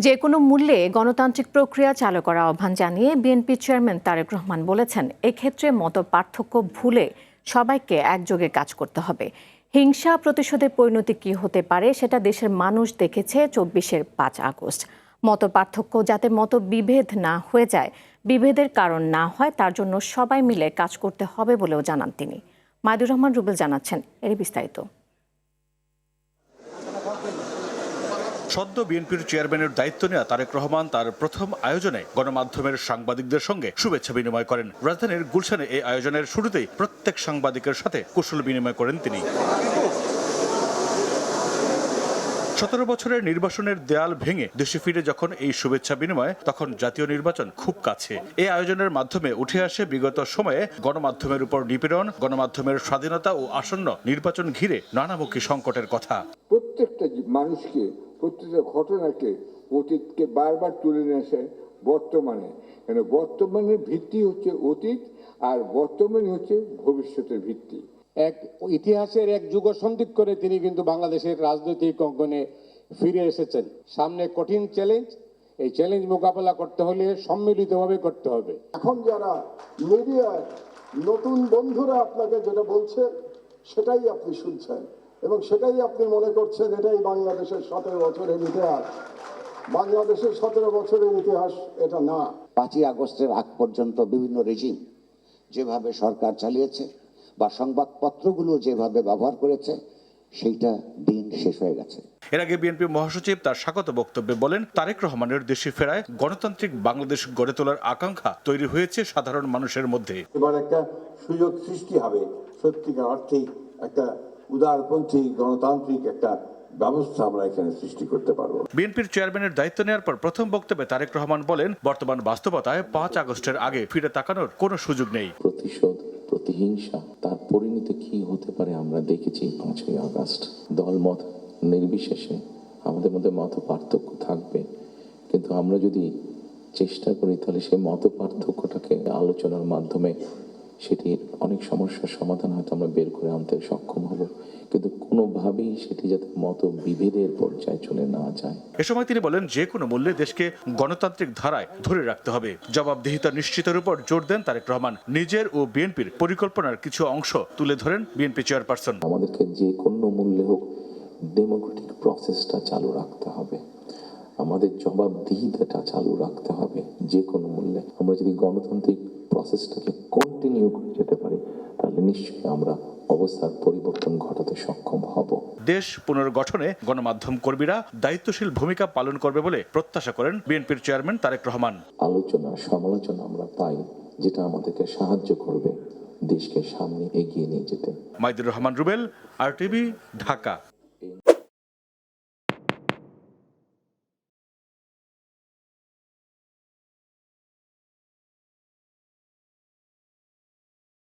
যে কোনো মূল্যে গণতান্ত্রিক প্রক্রিয়া চালু করার আহ্বান জানিয়ে বিএনপি চেয়ারম্যান তারেক রহমান বলেছেন, এক্ষেত্রে মতপার্থক্য ভুলে সবাইকে একযোগে কাজ করতে হবে। হিংসা প্রতিশোধের পরিণতি কী হতে পারে সেটা দেশের মানুষ দেখেছে ২৪-এর ৫ আগস্ট। মতপার্থক্য যাতে মতবিভেদ না হয়ে যায়, বিভেদের কারণ না হয়, তার জন্য সবাই মিলে কাজ করতে হবে বলেও জানান তিনি। মাইদুর রহমান রুবেল জানাচ্ছেন এর বিস্তারিত। সদ্য বিএনপির চেয়ারম্যানের দায়িত্ব নেওয়া তারেক রহমান তার প্রথম আয়োজনে গণমাধ্যমের সাংবাদিকদের সঙ্গে শুভেচ্ছা বিনিময় করেন। রাজধানীর গুলশানে এই আয়োজনের শুরুতেই প্রত্যেক সাংবাদিকের সাথে কুশল বিনিময় করেন তিনি। ১৭ বছরের নির্বাচনের দেয়াল ভেঙে দেশে ফিরে যখন এই শুভেচ্ছা বিনিময়, তখন জাতীয় নির্বাচন খুব কাছে। এই আয়োজনের মাধ্যমে উঠে আসে বিগত সময়ে গণমাধ্যমের উপর নিপীড়ন, গণমাধ্যমের স্বাধীনতা ও আসন্ন নির্বাচন ঘিরে নানামুখী সংকটের কথা। প্রত্যেকটা মানুষকে, প্রত্যেকটা ঘটনাকে, অতীতকে বারবার তুলে নিয়ে আসে বর্তমানে। কেন বর্তমানের ভিত্তি হচ্ছে অতীত, আর বর্তমানে হচ্ছে ভবিষ্যতের ভিত্তি। এক ইতিহাসের এক যুগ সন্ধিক করে তিনি কিন্তু বাংলাদেশের রাজনৈতিক অঙ্গনে ফিরে এসেছেন। সামনে কঠিন চ্যালেঞ্জ, এই চ্যালেঞ্জ মোকাবেলা করতে হলে সম্মিলিতভাবে করতে হবে। এখন যারা মিডিয়ায় নতুন বন্ধুরা আপনাকে যেটা বলছে সেটাই আপনি শুনছেন এবং সেটাই আপনি মনে করছেন এটাই বাংলাদেশের 17 বছরের ইতিহাস। বাংলাদেশের 17 বছরের ইতিহাস এটা না। 5ই আগস্টের আগ পর্যন্ত বিভিন্ন রেজিম যেভাবে সরকার চালিয়েছে বা সংবাদপত্রগুলো যেভাবে ব্যবহার করেছে, সেইটা দিন শেষ হয়ে গেছে। এর আগে বিএনপি মহাসচিব তার স্বাগত বক্তব্যে বলেন, তারেক রহমানের দেশে ফেরায় গণতান্ত্রিক বাংলাদেশ গড়ে তোলার আকাঙ্ক্ষা তৈরি হয়েছে সাধারণ মানুষের মধ্যে। এবার একটা সুযোগ সৃষ্টি হবে, সত্যিকার অর্থেই একটা উদারপন্থী গণতান্ত্রিক একটা ব্যবস্থা আমরা এখানে সৃষ্টি করতে পারবো। বিএনপির চেয়ারম্যানের দায়িত্ব নেওয়ার পর প্রথম বক্তব্যে তারেক রহমান বলেন, বর্তমান বাস্তবতায় ৫ আগস্টের আগে ফিরে তাকানোর কোনো সুযোগ নেই। প্রতিশোধ, প্রতিহিংসা, তার পরিণতি কি হতে পারে আমরা দেখেছি ৫ই আগস্ট। দলমত নির্বিশেষে আমাদের মধ্যে মত পার্থক্য থাকবে, কিন্তু আমরা যদি চেষ্টা করি তাহলে সেই মত পার্থক্যটাকে আলোচনার মাধ্যমে সেটির অনেক সমস্যার সমাধান হয়তো আমরা বের করে আনতে সক্ষম হব, কিন্তু কোনোভাবেই সেটি যাতে মত বিভেদের পর্যায়ে চলে না যায়। এ সময় তিনি বলেন, যে কোনো মূল্যে দেশকে গণতান্ত্রিক ধারায় ধরে রাখতে হবে। জবাবদিহিতা নিশ্চিতের উপর জোর দেন তারেক রহমান। নিজের ও বিএনপির পরিকল্পনার কিছু অংশ তুলে ধরেন বিএনপি চেয়ারপারসন। আমাদেরকে যে কোনো মূল্যে হোক ডেমোক্রেটিক প্রসেসটা চালু রাখতে হবে, আমাদের জবাবদিহিতাটা চালু রাখতে হবে যে কোনো মূল্যে। আমরা যদি গণতান্ত্রিক প্রসেসটাকে কন্টিনিউ করে যেতে পারি, তাহলে নিশ্চয়ই আমরা অবস্থার পরিবর্তন ঘটাতে সক্ষম হব। দেশ পুনর্গঠনে গণমাধ্যম কর্মীরা দায়িত্বশীল ভূমিকা পালন করবে বলে প্রত্যাশা করেন বিএনপির চেয়ারম্যান তারেক রহমান। আলোচনা, সমালোচনা আমরা পাই, যেটা আমাদেরকে সাহায্য করবে দেশকে সামনে এগিয়ে নিয়ে যেতে। মাইদুর রহমান রুবেল, RTV, ঢাকা।